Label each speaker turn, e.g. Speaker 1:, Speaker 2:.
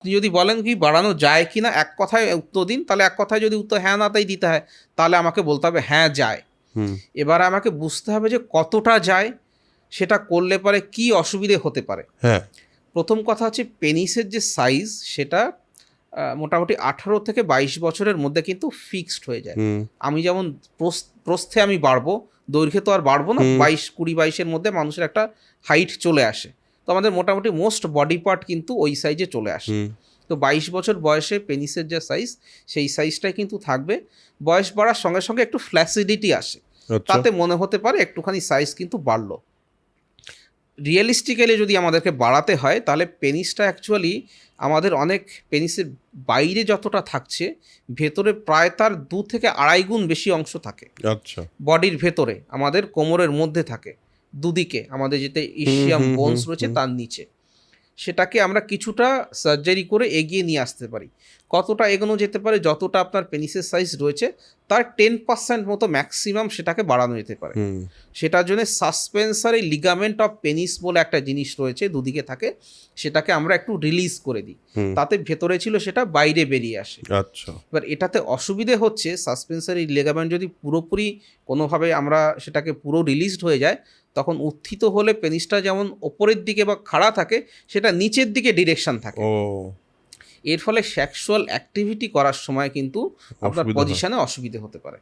Speaker 1: আপনি যদি বলেন কি বাড়ানো যায় কি না, এক কথায় উত্তর দিন, তাহলে এক কথায় যদি উত্তর হ্যাঁ না তাই দিতে হয়, তাহলে আমাকে বলতে হবে হ্যাঁ যায়।
Speaker 2: হুম।
Speaker 1: এবার আমাকে বুঝতে হবে যে কতটা যায়, সেটা করলে পরে কি অসুবিধে হতে পারে।
Speaker 2: হ্যাঁ।
Speaker 1: প্রথম কথা হচ্ছে পেনিসের যে সাইজ সেটা মোটামুটি 18 থেকে 22 বছরের মধ্যে কিন্তু ফিক্সড হয়ে যায়।
Speaker 2: হুম।
Speaker 1: আমি যেমন প্রস্থে আমি বাড়বো, দৈর্ঘ্যে তো আর বাড়বো না।
Speaker 2: হুম।
Speaker 1: 20, 20, 22-এর মধ্যে মানুষের একটা হাইট চলে আসে। তো আমাদের মোটামুটি মোস্ট বডি পার্ট কিন্তু ওই সাইজে চলে আসে।
Speaker 2: হুম।
Speaker 1: তো 22 বছর বয়সে পেনিসের যে সাইজ, সেই সাইজটাই কিন্তু থাকবে। বয়স বাড়ার সঙ্গে সঙ্গে একটু ফ্ল্যাসিডিটি আসে,
Speaker 2: আচ্ছা।
Speaker 1: তাতে মনে হতে পারে একটুখানি সাইজ কিন্তু বাড়লো। রিয়েলিস্টিক্যালি যদি আমাদেরকে বাড়াতে হয়, তাহলে পেনিসটা অ্যাকচুয়ালি আমাদের অনেক, পেনিসের বাইরে যতটা থাকছে, ভেতরে প্রায় তার 2 থেকে 2.5 গুণ বেশি অংশ থাকে।
Speaker 2: আচ্ছা।
Speaker 1: বডির ভেতরে আমাদের কোমরের মধ্যে থাকে, দুদিকে আমাদের যেতে
Speaker 2: হুম,
Speaker 1: ইসিয়াম
Speaker 2: হুম, হুম,
Speaker 1: বোনস রয়েছে
Speaker 2: হুম।
Speaker 1: তার নিচে। সেটাকে আমরা কিছুটা সার্জারি করে এগিয়ে নিয়ে আসতে পারি। কতটা এগোনো যেতে পারে, যতটা আপনার পেনিসের সাইজ রয়েছে তার 10% মতো ম্যাক্সিমাম সেটাকে বাড়ানো যেতে পারে।
Speaker 2: হুম।
Speaker 1: সেটার জন্য সাসপেন্সারি লিগামেন্ট অফ পেনিস বলে একটা জিনিস রয়েছে, দুদিকে থাকে, সেটাকে আমরা একটু রিলিজ করে দিই।
Speaker 2: হুম।
Speaker 1: তাতে ভেতরে ছিল সেটা বাইরে বেরিয়ে আসে।
Speaker 2: আচ্ছা।
Speaker 1: এবার এটাতে অসুবিধে হচ্ছে, সাসপেন্সারি লিগামেন্ট যদি পুরোপুরি কোনোভাবে আমরা সেটাকে পুরো রিলিজড হয়ে যায়, তখন উত্থিত হলে পেনিসটা যেমন ওপরের দিকে বা খাড়া থাকে, সেটা নিচের দিকে ডিরেকশন থাকে।
Speaker 2: ও।
Speaker 1: এর ফলে সেক্সুয়াল অ্যাক্টিভিটি করার সময় কিন্তু আপনার
Speaker 2: অসুবিধা হয়।
Speaker 1: পজিশনে অসুবিধে হতে পারে।